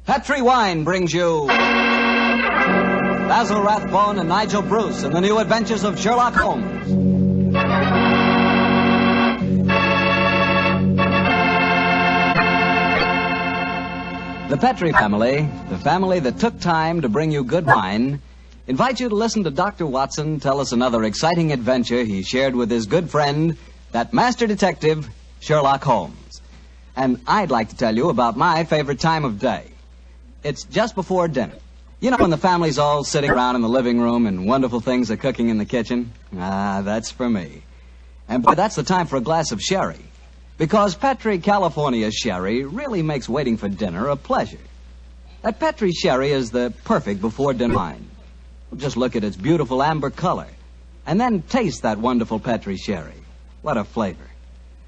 Petri Wine brings you Basil Rathbone and Nigel Bruce in the new Adventures of Sherlock Holmes. The Petri family, the family that took time to bring you good wine, invites you to listen to Dr. Watson tell us another exciting adventure he shared with his good friend, that master detective, Sherlock Holmes. And I'd like to tell you about my favorite time of day. It's just before dinner. You know, when the family's all sitting around in the living room and wonderful things are cooking in the kitchen? Ah, that's for me. And boy, that's the time for a glass of sherry. Because Petri California sherry really makes waiting for dinner a pleasure. That Petri sherry is the perfect before-dinner wine. Just look at its beautiful amber color. And then taste that wonderful Petri sherry. What a flavor.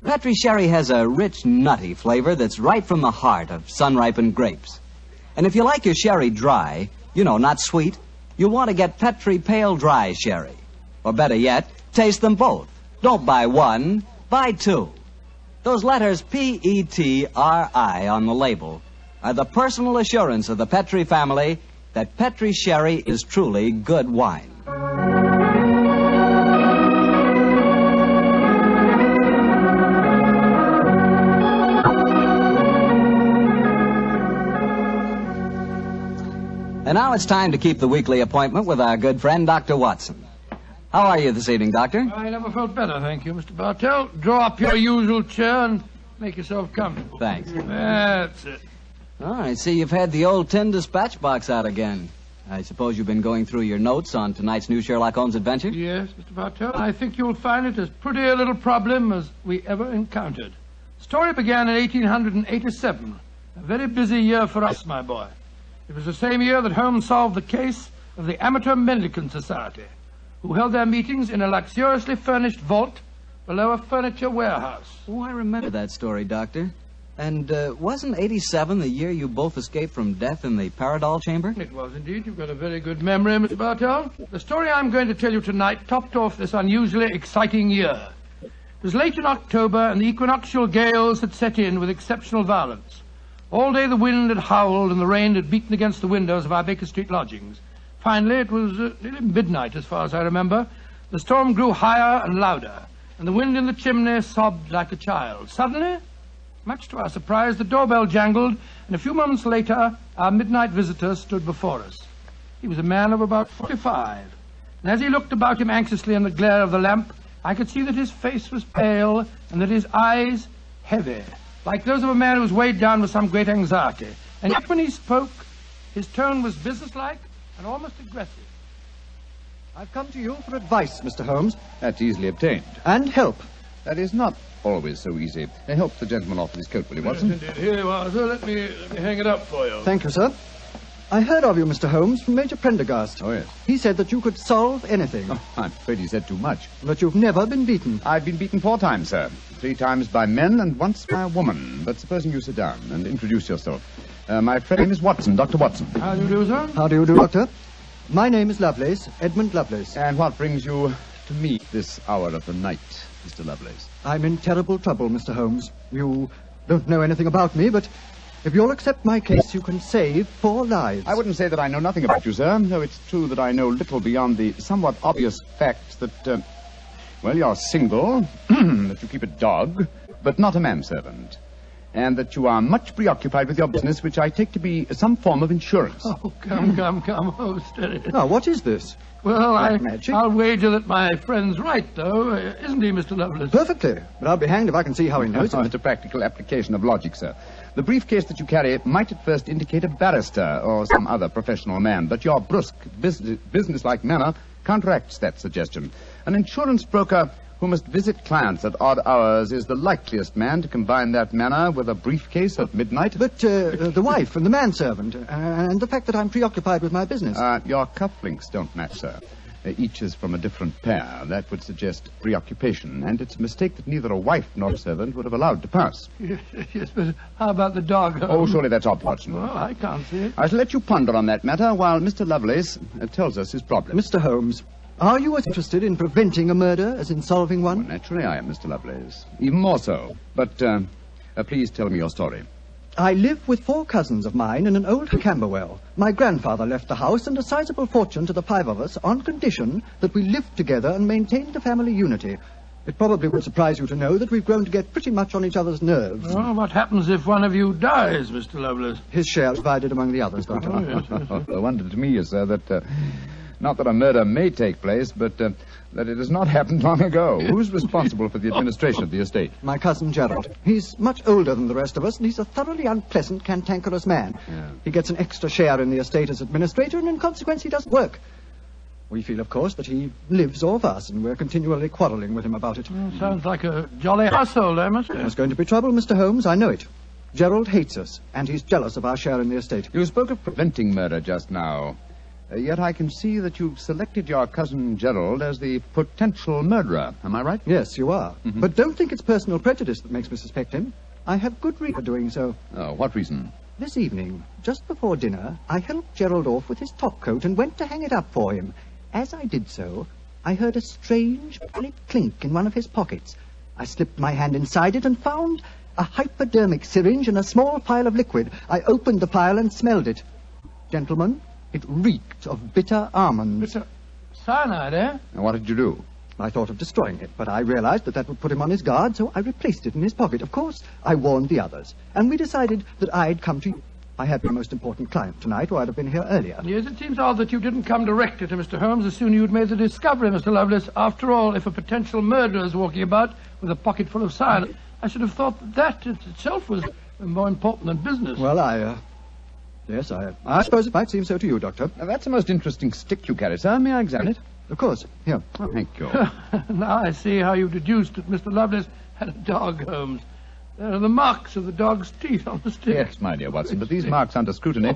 Petri sherry has a rich, nutty flavor that's right from the heart of sun-ripened grapes. And if you like your sherry dry, you know, not sweet, you'll want to get Petri Pale Dry Sherry. Or better yet, taste them both. Don't buy one, buy two. Those letters P-E-T-R-I on the label are the personal assurance of the Petri family that Petri sherry is truly good wine. And now it's time to keep the weekly appointment with our good friend, Dr. Watson. How are you this evening, Doctor? I never felt better, thank you, Mr. Bartell. Draw up your usual chair and make yourself comfortable. Thanks. That's it. Oh, I see you've had the old tin dispatch box out again. I suppose you've been going through your notes on tonight's new Sherlock Holmes adventure? Yes, Mr. Bartell. I think you'll find it as pretty a little problem as we ever encountered. The story began in 1887. A very busy year for us, my boy. It was the same year that Holmes solved the case of the Amateur Mendicant Society, who held their meetings in a luxuriously furnished vault below a furniture warehouse. Oh, I remember that story, Doctor. And wasn't 87 the year you both escaped from death in the Paradol chamber? It was indeed. You've got a very good memory, Mr. Bartell. The story I'm going to tell you tonight topped off this unusually exciting year. It was late in October, and the equinoctial gales had set in with exceptional violence. All day the wind had howled and the rain had beaten against the windows of our Baker Street lodgings. Finally, it was nearly midnight, as far as I remember. The storm grew higher and louder, and the wind in the chimney sobbed like a child. Suddenly, much to our surprise, the doorbell jangled, and a few moments later, our midnight visitor stood before us. He was a man of about 45, and as he looked about him anxiously in the glare of the lamp, I could see that his face was pale and that his eyes heavy, like those of a man who was weighed down with some great anxiety. And yet when he spoke, his tone was businesslike and almost aggressive. I've come to you for advice, Mr. Holmes. That's easily obtained. And help. That is not always so easy. Help the gentleman off with his coat, will you, Watson? Yes, indeed. Here you are, sir. Let me hang it up for you. Thank you, sir. I heard of you, Mr. Holmes, from Major Prendergast. Oh, yes. He said that you could solve anything. Oh, I'm afraid he said too much. But you've never been beaten. I've been beaten 4 times, sir. 3 times by men and once by a woman. But supposing you sit down and introduce yourself. My friend is Watson, Dr. Watson. How do you do, sir? How do you do, Doctor? My name is Lovelace, Edmund Lovelace. And what brings you to me this hour of the night, Mr. Lovelace? I'm in terrible trouble, Mr. Holmes. You don't know anything about me, but if you'll accept my case, you can save 4 lives. I wouldn't say that I know nothing about you, sir, though it's true that I know little beyond the somewhat obvious fact that, you're single, that you keep a dog, but not a manservant, and that you are much preoccupied with your business, which I take to be some form of insurance. Oh, come. Oh, steady. Now, what is this? Well, magic? I'll wager that my friend's right, though. Isn't he, Mr. Lovelace? Perfectly. But I'll be hanged if I can see how he knows It's a practical application of logic, sir. The briefcase that you carry might at first indicate a barrister or some other professional man, but your brusque, business-like manner counteracts that suggestion. An insurance broker who must visit clients at odd hours is the likeliest man to combine that manner with a briefcase at midnight. But the wife and the manservant, and the fact that I'm preoccupied with my business. Your cufflinks don't match, sir. Each is from a different pair. That would suggest preoccupation, and it's a mistake that neither a wife nor a servant would have allowed to pass. Yes, but how about the dog? Oh, surely that's obvious, Watson. Well, I can't see it. I shall let you ponder on that matter while Mr. Lovelace tells us his problem. Mr. Holmes, are you as interested in preventing a murder as in solving one? Well, naturally I am, Mr. Lovelace. Even more so. But please tell me your story. I live with 4 cousins of mine in an old Camberwell. My grandfather left the house and a sizable fortune to the 5 of us on condition that we lived together and maintained the family unity. It probably would surprise you to know that we've grown to get pretty much on each other's nerves. Well, what happens if one of you dies, Mr. Lovelace? His share is divided among the others, Doctor. Oh, yes. The wonder to me is, sir, that not that a murder may take place, but that it has not happened long ago. Who's responsible for the administration of the estate? My cousin Gerald. He's much older than the rest of us, and he's a thoroughly unpleasant, cantankerous man. Yeah. He gets an extra share in the estate as administrator, and in consequence he doesn't work. We feel, of course, that he lives off us, and we're continually quarrelling with him about it. Well, sounds like a jolly household, I must say. There's going to be trouble, Mr. Holmes, I know it. Gerald hates us, and he's jealous of our share in the estate. You spoke of preventing murder just now. Yet I can see that you've selected your cousin Gerald as the potential murderer. Am I right? Yes, you are. Mm-hmm. But don't think it's personal prejudice that makes me suspect him. I have good reason for doing so. Oh, what reason? This evening, just before dinner, I helped Gerald off with his top coat and went to hang it up for him. As I did so, I heard a strange clink in one of his pockets. I slipped my hand inside it and found a hypodermic syringe and a small phial of liquid. I opened the phial and smelled it. Gentlemen, it reeked of bitter almonds. Bitter cyanide, eh? And what did you do? I thought of destroying it, but I realized that would put him on his guard, so I replaced it in his pocket. Of course, I warned the others, and we decided that I'd come to you. I had the most important client tonight, or I'd have been here earlier. Yes, it seems odd that you didn't come directly to Mr. Holmes as soon as you'd made the discovery, Mr. Lovelace. After all, if a potential murderer is walking about with a pocket full of cyanide, I should have thought that itself was more important than business. Well, Yes, I suppose it might seem so to you, Doctor. Now, that's a most interesting stick you carry, sir. May I examine it? Of course. Here. Oh, thank you. Now I see how you've deduced that Mr. Lovelace had a dog, Holmes. There are the marks of the dog's teeth on the stick. Yes, my dear Watson, but these marks under scrutiny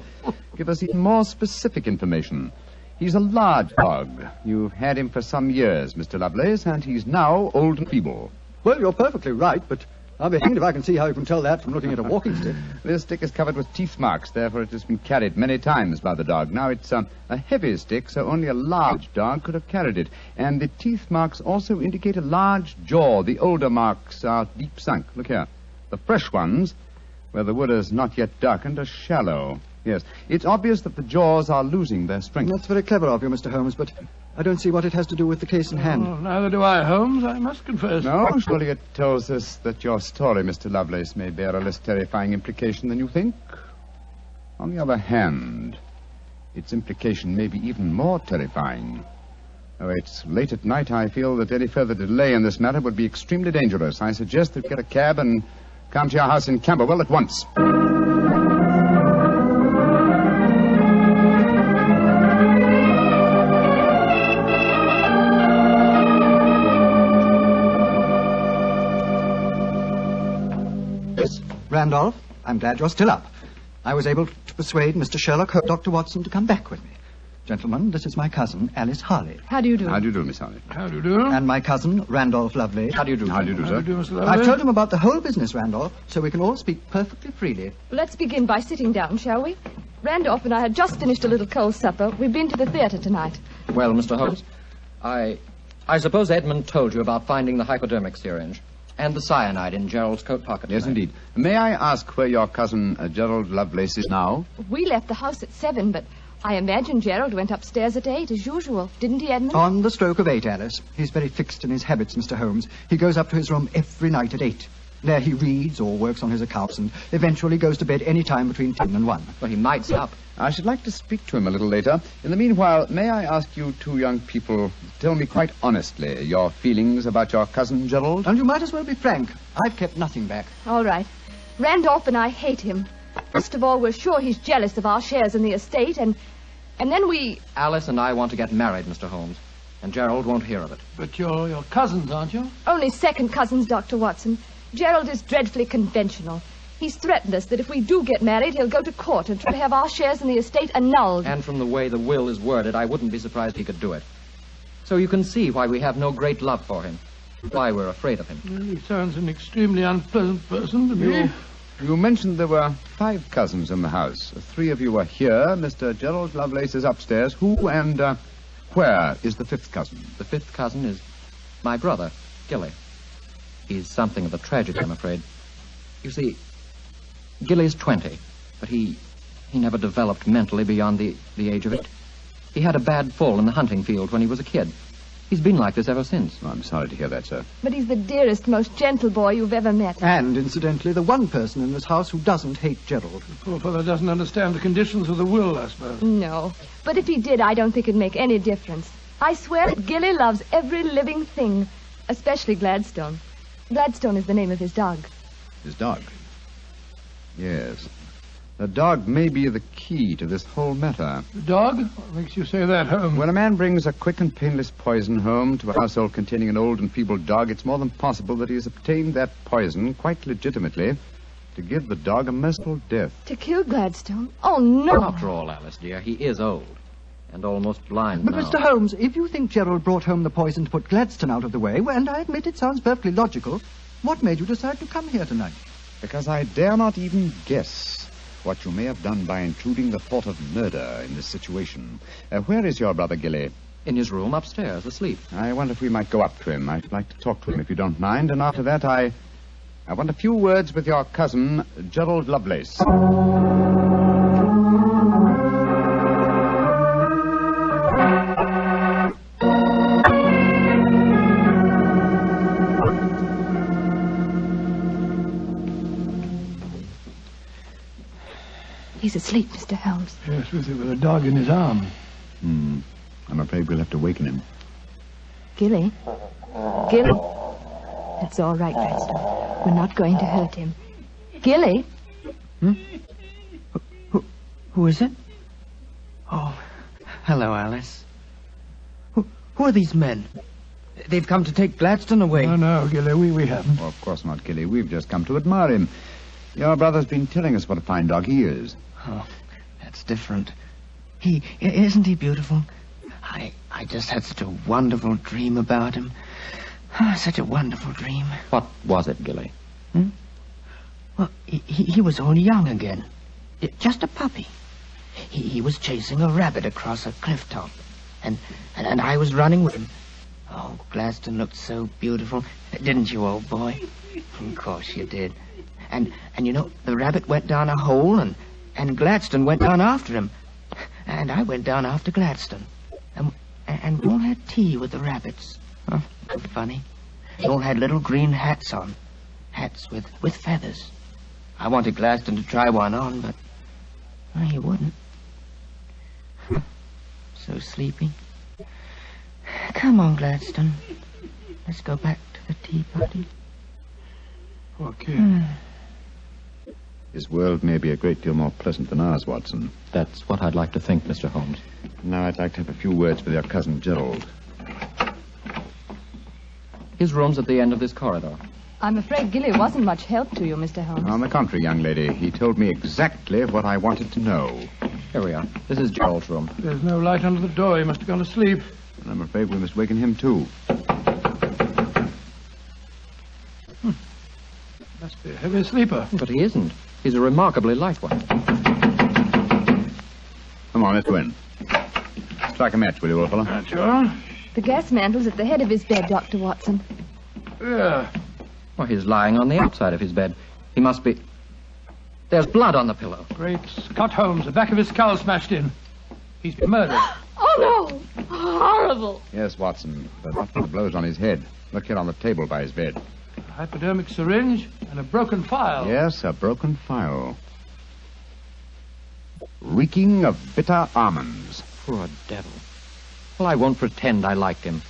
give us even more specific information. He's a large dog. You've had him for some years, Mr. Lovelace, and he's now old and feeble. Well, you're perfectly right, but I'll be hanged if I can see how you can tell that from looking at a walking stick. This stick is covered with teeth marks, therefore it has been carried many times by the dog. Now, it's a heavy stick, so only a large dog could have carried it. And the teeth marks also indicate a large jaw. The older marks are deep sunk. Look here. The fresh ones, where the wood is not yet darkened, are shallow. Yes, it's obvious that the jaws are losing their strength. That's very clever of you, Mr. Holmes, but I don't see what it has to do with the case in hand. Oh, neither do I, Holmes, I must confess. No, surely it tells us that your story, Mr. Lovelace, may bear a less terrifying implication than you think. On the other hand, its implication may be even more terrifying. Oh, it's late at night. I feel that any further delay in this matter would be extremely dangerous. I suggest that you get a cab and come to your house in Camberwell at once. Yes, Randolph, I'm glad you're still up. I was able to persuade Mr. Sherlock Holmes, Dr. Watson, to come back with me. Gentlemen, this is my cousin, Alice Harley. How do you do? How do you do, Miss Harley? How do you do? And my cousin, Randolph Lovelace. How do you do? How do you do, How sir? do you do, Mr. I've Lovelace? told him about the whole business, Randolph, so we can all speak perfectly freely. Let's begin by sitting down, shall we? Randolph and I had just finished a little cold supper. We've been to the theatre tonight. Well, Mr. Holmes, I suppose Edmund told you about finding the hypodermic syringe and the cyanide in Gerald's coat pocket. Yes, tonight. indeed. May I ask where your cousin Gerald Lovelace is now? We left the house at 7, but I imagine Gerald went upstairs at 8, as usual. Didn't he, Edmund? On the stroke of 8, Alice. He's very fixed in his habits, Mr. Holmes. He goes up to his room every night at 8. There he reads or works on his accounts and eventually goes to bed any time between 10 and 1. Well, he might stop. I should like to speak to him a little later. In the meanwhile, may I ask you two young people to tell me quite honestly your feelings about your cousin Gerald? And you might as well be frank. I've kept nothing back. All right. Randolph and I hate him. First of all, we're sure he's jealous of our shares in the estate, and then we... Alice and I want to get married, Mr. Holmes, and Gerald won't hear of it. But you're your cousins, aren't you? Only second cousins, Dr. Watson. Gerald is dreadfully conventional. He's threatened us that if we do get married, he'll go to court and try to have our shares in the estate annulled. And from the way the will is worded, I wouldn't be surprised he could do it. So you can see why we have no great love for him, why we're afraid of him. Well, he sounds an extremely unpleasant person to me. You mentioned there were 5 cousins in the house. 3 of you are here. Mr. Gerald Lovelace is upstairs. Who and where is the 5th cousin? The 5th cousin is my brother, Gilly. He's something of a tragedy, I'm afraid. You see, Gilly's 20, but he never developed mentally beyond the age of 8. He had a bad fall in the hunting field when he was a kid. He's been like this ever since. I'm sorry to hear that, sir. But he's the dearest, most gentle boy you've ever met. And, incidentally, the one person in this house who doesn't hate Gerald. The poor fellow doesn't understand the conditions of the will, I suppose. No. But if he did, I don't think it'd make any difference. I swear that Gilly loves every living thing, especially Gladstone. Gladstone is the name of his dog. His dog? Yes. The dog may be the key to this whole matter. The dog? What makes you say that, Holmes? When a man brings a quick and painless poison home to a household containing an old and feeble dog, it's more than possible that he has obtained that poison, quite legitimately, to give the dog a merciful death. To kill Gladstone? Oh, no. After all, Alice, dear, he is old and almost blind But, now. Mr. Holmes, if you think Gerald brought home the poison to put Gladstone out of the way, well, and I admit it sounds perfectly logical, what made you decide to come here tonight? Because I dare not even guess what you may have done by intruding the thought of murder in this situation. Where is your brother Gilly? In his room upstairs, asleep. I wonder if we might go up to him. I'd like to talk to him, if you don't mind. And after that, I want a few words with your cousin, Gerald Lovelace. He's asleep, Mr. Holmes. Yes, with a dog in his arm. I'm afraid we'll have to waken him. Gilly? Gilly? It's all right, Gladstone. We're not going to hurt him. Gilly? Who is it? Oh, hello, Alice. Who are these men? They've come to take Gladstone away. No, Gilly, we haven't. Oh, of course not, Gilly. We've just come to admire him. Your brother's been telling us what a fine dog he is. Oh, that's different. Isn't he beautiful? I just had such a wonderful dream about him. Such a wonderful dream. What was it, Gilly? Well, he was all young again. Just a puppy. He was chasing a rabbit across a cliff top. And I was running with him. Oh, Gladstone looked so beautiful. Didn't you, old boy? Of course you did. And you know, the rabbit went down a hole, and Gladstone went down after him. And I went down after Gladstone. And we all had tea with the rabbits. Oh, funny. They all had little green hats on. Hats with feathers. I wanted Gladstone to try one on, but he wouldn't. So sleepy. Come on, Gladstone. Let's go back to the tea party. Okay. His world may be a great deal more pleasant than ours, Watson. That's what I'd like to think, Mr. Holmes. Now I'd like to have a few words with your cousin Gerald. His room's at the end of this corridor. I'm afraid Gilly wasn't much help to you, Mr. Holmes. On the contrary, young lady, he told me exactly what I wanted to know. Here we are. This is Gerald's room. There's no light under the door. He must have gone to sleep. And I'm afraid we must waken him, too. Must be a heavy sleeper. But he isn't. He's a remarkably light one. Come on, let's go in. Strike a match, will you, old fellow? Sure. The gas mantle's at the head of his bed, Dr. Watson. Yeah. Well, he's lying on the outside of his bed. He must be... There's blood on the pillow. Great Scott, Holmes. The back of his skull smashed in. He's been murdered. Oh, no! Horrible! Yes, Watson, but not for the blows on his head. Look here on the table by his bed. A hypodermic syringe and a broken file. Yes, a broken file. Reeking of bitter almonds. Poor devil. Well, I won't pretend I liked him.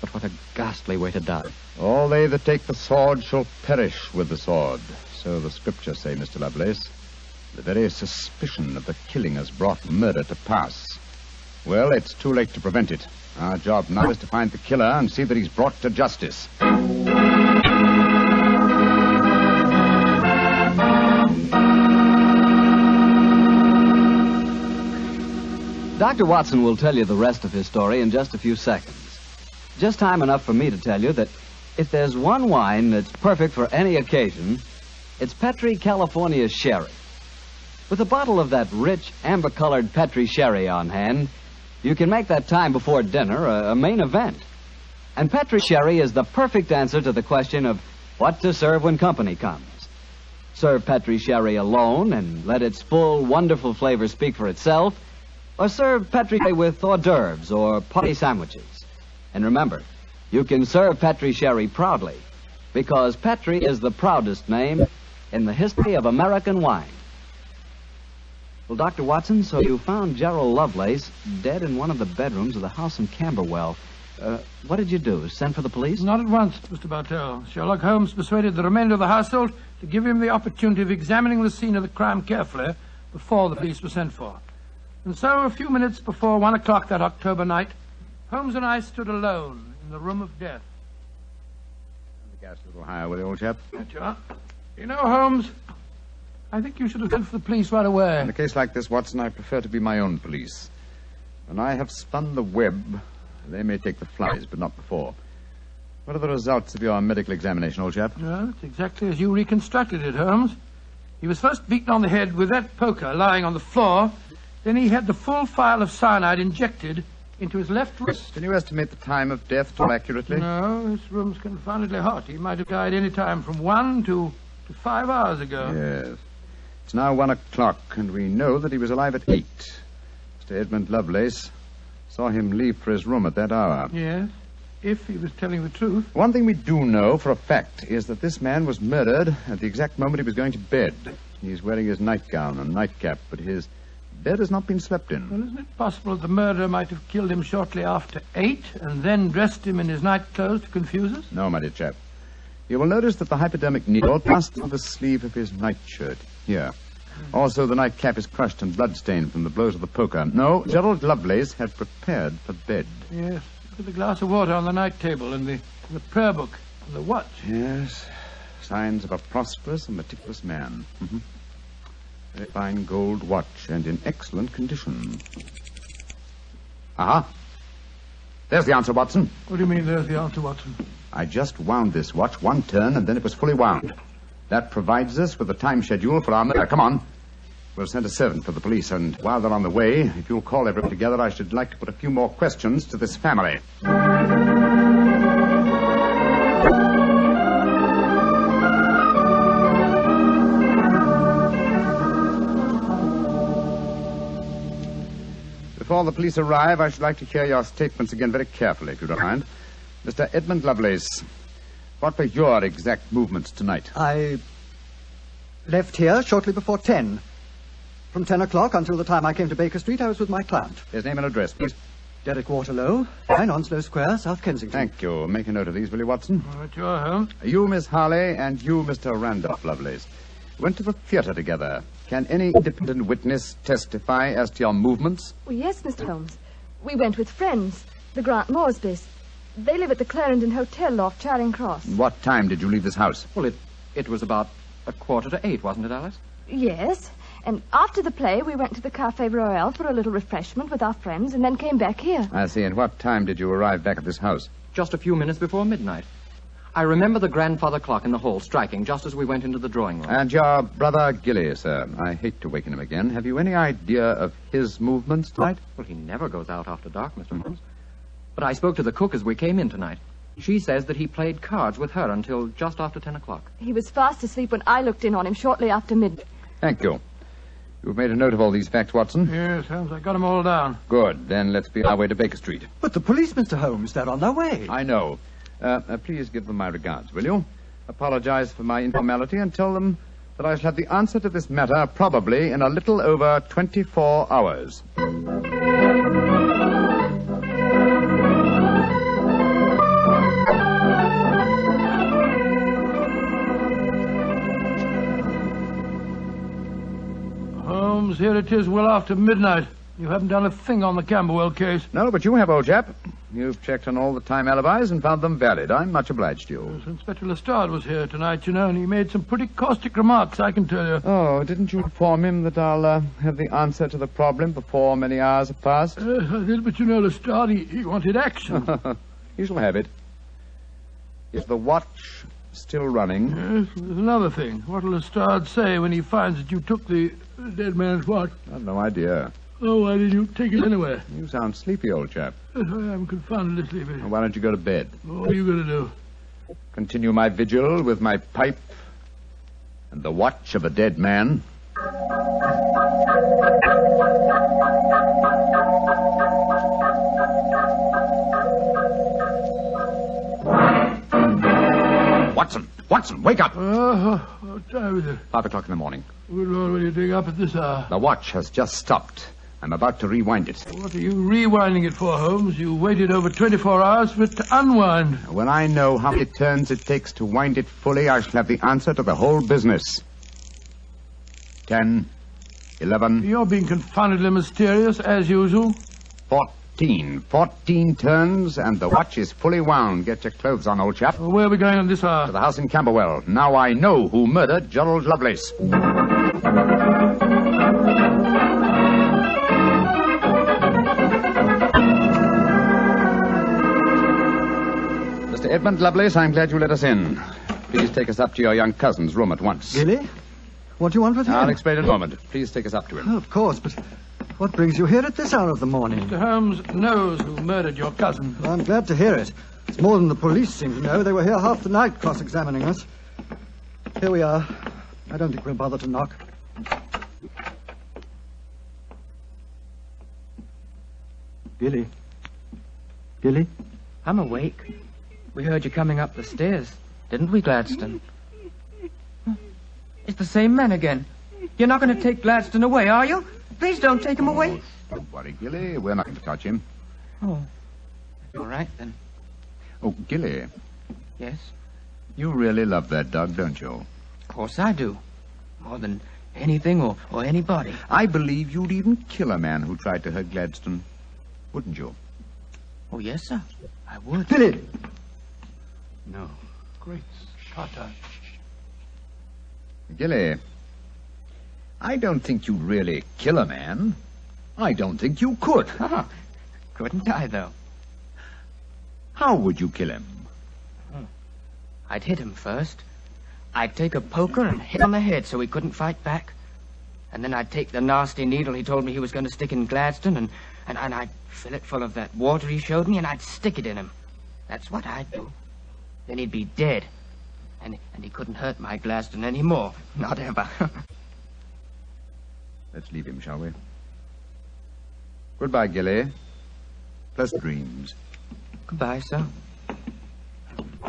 But what a ghastly way to die. All they that take the sword shall perish with the sword. So the scriptures say, Mr. Lovelace. The very suspicion of the killing has brought murder to pass. Well, it's too late to prevent it. Our job now is to find the killer and see that he's brought to justice. Dr. Watson will tell you the rest of his story in just a few seconds. Just time enough for me to tell you that if there's one wine that's perfect for any occasion, it's Petri California Sherry. With a bottle of that rich, amber-colored Petri Sherry on hand, you can make that time before dinner a main event. And Petri Sherry is the perfect answer to the question of what to serve when company comes. Serve Petri sherry alone and let its full, wonderful flavor speak for itself, or serve Petri sherry with hors d'oeuvres or party sandwiches. And remember, you can serve Petri sherry proudly, because Petri is the proudest name in the history of American wine. Well, Dr. Watson, so you found Gerald Lovelace dead in one of the bedrooms of the house in Camberwell. What did you do? Send for the police? Not at once, Mr. Bartell. Sherlock Holmes persuaded the remainder of the household to give him the opportunity of examining the scene of the crime carefully before the police were sent for. And so, a few minutes before 1 o'clock that October night, Holmes and I stood alone in the room of death. The gas a little higher, will you, old chap? Right you are. You know, Holmes, I think you should have sent for the police right away. In a case like this, Watson, I prefer to be my own police. When I have spun the web, they may take the flies, but not before. What are the results of your medical examination, old chap? Well, it's exactly as you reconstructed it, Holmes. He was first beaten on the head with that poker lying on the floor. Then he had the full phial of cyanide injected into his left wrist. Can you estimate the time of death at all accurately? No, this room's confoundedly hot. He might have died any time from 1 to 5 hours ago. Yes. It's now 1 o'clock, and we know that he was alive at 8. Mr. Edmund Lovelace saw him leave for his room at that hour. Yes, if he was telling the truth. One thing we do know for a fact is that this man was murdered at the exact moment he was going to bed. He's wearing his nightgown and nightcap, but his bed has not been slept in. Well, isn't it possible that the murderer might have killed him shortly after 8 and then dressed him in his nightclothes to confuse us? No, my dear chap. You will notice that the hypodermic needle passed through the sleeve of his nightshirt. Here. Also, the nightcap is crushed and bloodstained from the blows of the poker. No, Gerald Lovelace had prepared for bed. Yes, with a glass of water on the night table and the prayer book and the watch. Yes, signs of a prosperous and meticulous man. Mm-hmm. Very fine gold watch and in excellent condition. Aha. There's the answer, Watson. What do you mean, there's the answer, Watson? I just wound this watch 1 turn, and then it was fully wound. That provides us with a time schedule for our murder. Come on. We'll send a servant for the police, and while they're on the way, if you'll call everyone together, I should like to put a few more questions to this family. Before the police arrive, I should like to hear your statements again very carefully, if you don't mind. Mr. Edmund Lovelace, what were your exact movements tonight? I left here shortly before 10. From 10 o'clock until the time I came to Baker Street, I was with my client. His name and address, please. Derek Waterlow, 9 Onslow Square, South Kensington. Thank you. Make a note of these, will you, Watson? All right, you're home. You, Miss Harley, and you, Mr. Randolph Lovelace, went to the theater together. Can any independent witness testify as to your movements? Oh, yes, Mr. Holmes. We went with friends, the Grant Moresbys. They live at the Clarendon Hotel off Charing Cross. What time did you leave this house? Well, it was about 7:45, wasn't it, Alice? Yes, and after the play, we went to the Café Royal for a little refreshment with our friends and then came back here. I see. And what time did you arrive back at this house? Just a few minutes before midnight. I remember the grandfather clock in the hall striking just as we went into the drawing room. And your brother Gilly, sir. I hate to waken him again. Have you any idea of his movements tonight? Well, he never goes out after dark, Mr. Holmes. But I spoke to the cook as we came in tonight. She says that he played cards with her until just after 10 o'clock. He was fast asleep when I looked in on him shortly after midnight. Thank you. You've made a note of all these facts, Watson? Yes, Holmes, I got them all down. Good. Then let's be on our way to Baker Street. But the police, Mr. Holmes, they're on their way. I know. Please give them my regards, will you? Apologize for my informality and tell them that I shall have the answer to this matter probably in a little over 24 hours. Holmes, here it is well after midnight. You haven't done a thing on the Camberwell case. No, but you have, old chap. You've checked on all the time alibis and found them valid. I'm much obliged to you. Yes, Inspector Lestrade was here tonight, you know, and he made some pretty caustic remarks, I can tell you. Oh, didn't you inform him that I'll have the answer to the problem before many hours have passed? Yes, I did, but you know, Lestrade, he wanted action. He shall have it. Is the watch still running? Yes, there's another thing. What'll Lestrade say when he finds that you took the dead man's watch? I've no idea. Oh, why did you take it anyway? You sound sleepy, old chap. Yes, I am confoundedly sleepy. Why don't you go to bed? What are you going to do? Continue my vigil with my pipe and the watch of a dead man. Watson, wake up! What time is it? 5 o'clock in the morning. Good Lord, what are you doing up at this hour? The watch has just stopped. I'm about to rewind it. What are you rewinding it for, Holmes? You waited over 24 hours for it to unwind. When I know how many turns it takes to wind it fully, I shall have the answer to the whole business. 10, 11... You're being confoundedly mysterious, as usual. 14 turns, and the watch is fully wound. Get your clothes on, old chap. Where are we going on this hour? To the house in Camberwell. Now I know who murdered Gerald Lovelace. Mr. Edmund Lovelace, I'm glad you let us in. Please take us up to your young cousin's room at once. Gilly? What do you want with him? I'll explain in a moment. Please take us up to him. Oh, of course, but what brings you here at this hour of the morning? Mr. Holmes knows who murdered your cousin. Well, I'm glad to hear it. It's more than the police seem to know. They were here half the night cross-examining us. Here we are. I don't think we'll bother to knock. Gilly? Gilly? I'm awake. We heard you coming up the stairs, didn't we, Gladstone? It's the same man again. You're not going to take Gladstone away, are you? Please don't take him away. Don't worry, Gilly. We're not going to touch him. Oh, all right, then. Oh, Gilly, Yes, you really love that dog, don't you? of course I do. More than anything or anybody. I believe you'd even kill a man who tried to hurt Gladstone. Wouldn't you? Oh, yes, sir. I would. Gilly! No. Great Scott. Gilly, I don't think you'd really kill a man. I don't think you could. Couldn't I, though? How would you kill him? I'd hit him first. I'd take a poker and hit on the head so he couldn't fight back. And then I'd take the nasty needle he told me he was going to stick in Gladstone, and I'd fill it full of that water he showed me, and I'd stick it in him. That's what I'd do. Then he'd be dead. And he couldn't hurt my Gladstone anymore. Not ever. Let's leave him, shall we? Goodbye, Gilly. Pleasant dreams. Goodbye, sir.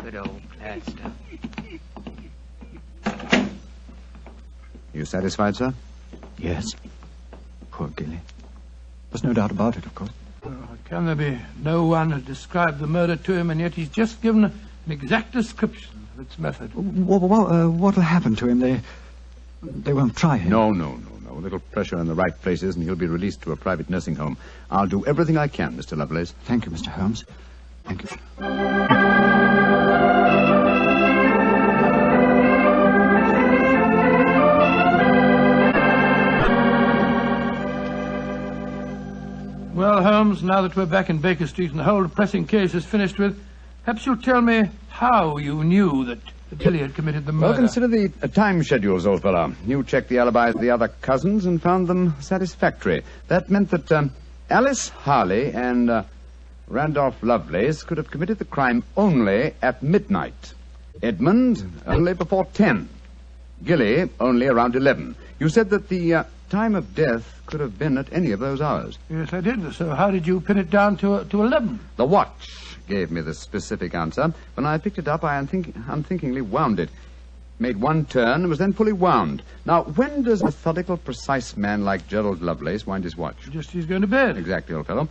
Good old Gladstone. You satisfied, sir? Yes. Poor Gilly. There's no doubt about it, of course. Can there be no one who described the murder to him, and yet he's just given an exact description of its method? What'll happen to him? They won't try him. No. A little pressure in the right places, and he'll be released to a private nursing home. I'll do everything I can, Mr. Lovelace. Thank you, Mr. Holmes. Thank you. Well, Holmes, now that we're back in Baker Street and the whole depressing case is finished with, perhaps you'll tell me how you knew that Gilly had committed the murder. Well, consider the time schedules, old fellow. You checked the alibis of the other cousins and found them satisfactory. That meant that Alice Harley and Randolph Lovelace could have committed the crime only at midnight. Edmund only before 10. Gilly only around 11. You said that the time of death could have been at any of those hours. Yes, I did. So how did you pin it down to 11? The watch gave me the specific answer. When I picked it up, I unthinkingly wound it. Made one turn and was then fully wound. Now, when does a methodical, precise man like Gerald Lovelace wind his watch? Just as he's going to bed. Exactly, old fellow.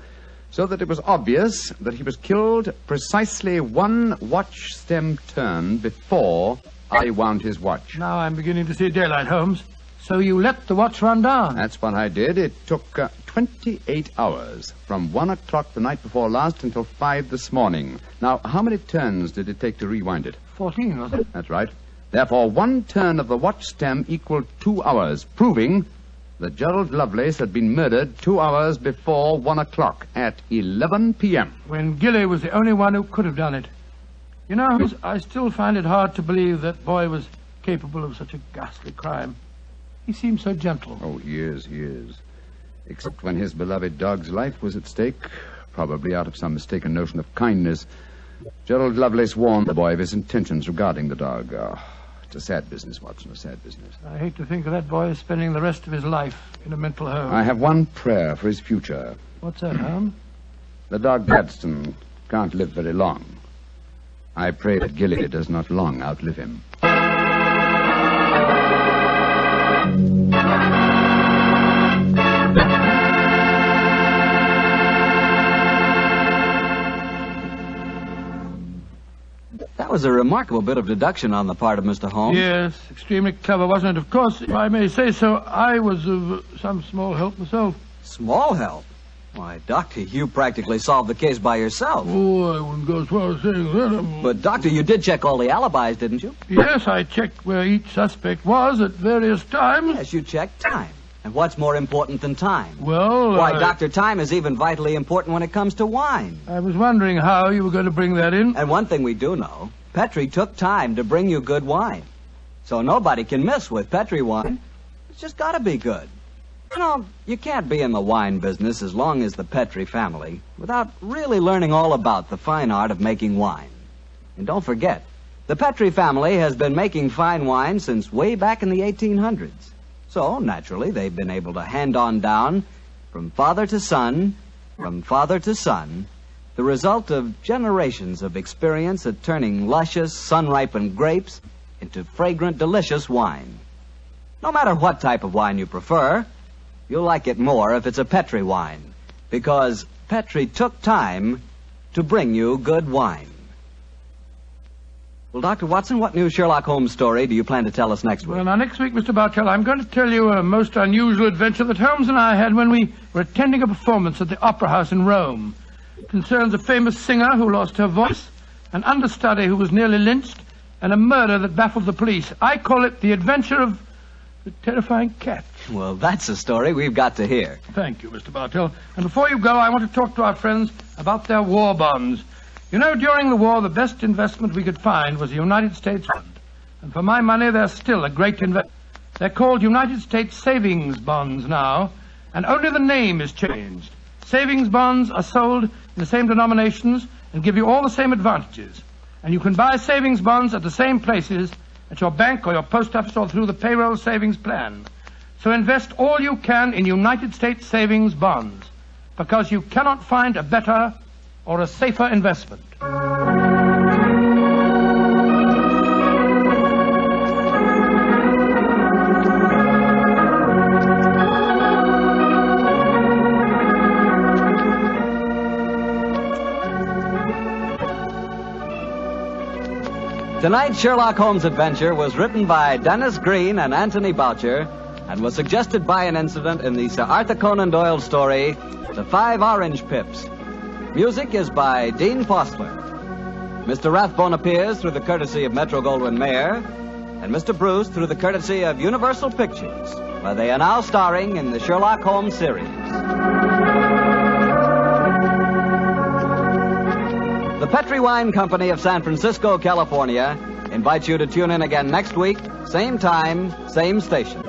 So that it was obvious that he was killed precisely one watch stem turn before I wound his watch. Now I'm beginning to see daylight, Holmes. So you let the watch run down? That's what I did. It took 28 hours, from 1 o'clock the night before last until 5 this morning. Now, how many turns did it take to rewind it? 14, was it? That's right. Therefore, one turn of the watch stem equaled 2 hours, proving that Gerald Lovelace had been murdered 2 hours before 1 o'clock at 11 p.m. When Gilly was the only one who could have done it. You know, Holmes, I still find it hard to believe that boy was capable of such a ghastly crime. He seemed so gentle. Oh, he is. Except when his beloved dog's life was at stake, probably out of some mistaken notion of kindness. Gerald Lovelace warned the boy of his intentions regarding the dog. A sad business, Watson, a sad business. I hate to think of that boy spending the rest of his life in a mental home. I have one prayer for his future. What's that, Holmes? The dog Gladstone can't live very long. I pray that Gilly does not long outlive him. That was a remarkable bit of deduction on the part of Mr. Holmes. Yes, extremely clever, wasn't it? Of course, if I may say so, I was of some small help myself. Small help? Why, Doctor, you practically solved the case by yourself. Oh, I wouldn't go as far as saying that. But, Doctor, you did check all the alibis, didn't you? Yes, I checked where each suspect was at various times. Yes, you checked time. And what's more important than time? Well, Why, Doctor, time is even vitally important when it comes to wine. I was wondering how you were going to bring that in. And one thing we do know, Petri took time to bring you good wine. So nobody can miss with Petri wine. It's just got to be good. You know, you can't be in the wine business as long as the Petri family without really learning all about the fine art of making wine. And don't forget, the Petri family has been making fine wine since way back in the 1800s. So, naturally, they've been able to hand on down, from father to son, the result of generations of experience at turning luscious, sun-ripened grapes into fragrant, delicious wine. No matter what type of wine you prefer, you'll like it more if it's a Petri wine, because Petri took time to bring you good wine. Well, Dr. Watson, what new Sherlock Holmes story do you plan to tell us next week? Well, now, next week, Mr. Bartell, I'm going to tell you a most unusual adventure that Holmes and I had when we were attending a performance at the Opera House in Rome. It concerns a famous singer who lost her voice, an understudy who was nearly lynched, and a murder that baffled the police. I call it The Adventure of the Terrifying Cat. Well, that's a story we've got to hear. Thank you, Mr. Bartell. And before you go, I want to talk to our friends about their war bonds. You know, during the war, the best investment we could find was the United States fund. And for my money, they're still a great investment. They're called United States Savings Bonds now, and only the name is changed. Savings bonds are sold in the same denominations and give you all the same advantages. And you can buy savings bonds at the same places, at your bank or your post office or through the payroll savings plan. So invest all you can in United States Savings Bonds, because you cannot find a better or a safer investment. Tonight's Sherlock Holmes adventure was written by Dennis Green and Anthony Boucher and was suggested by an incident in the Sir Arthur Conan Doyle story, The 5 Orange Pips. Music is by Dean Fostler. Mr. Rathbone appears through the courtesy of Metro-Goldwyn-Mayer, and Mr. Bruce through the courtesy of Universal Pictures, where they are now starring in the Sherlock Holmes series. The Petri Wine Company of San Francisco, California, invites you to tune in again next week, same time, same station.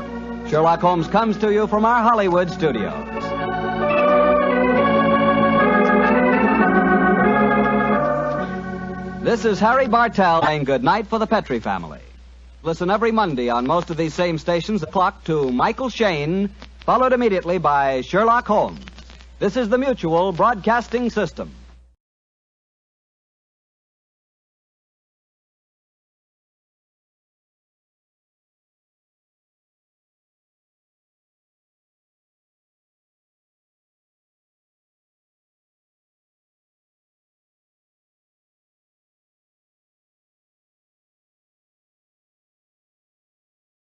Sherlock Holmes comes to you from our Hollywood studios. This is Harry Bartell saying good night for the Petri family. Listen every Monday on most of these same stations, clock to Michael Shayne, followed immediately by Sherlock Holmes. This is the Mutual Broadcasting System.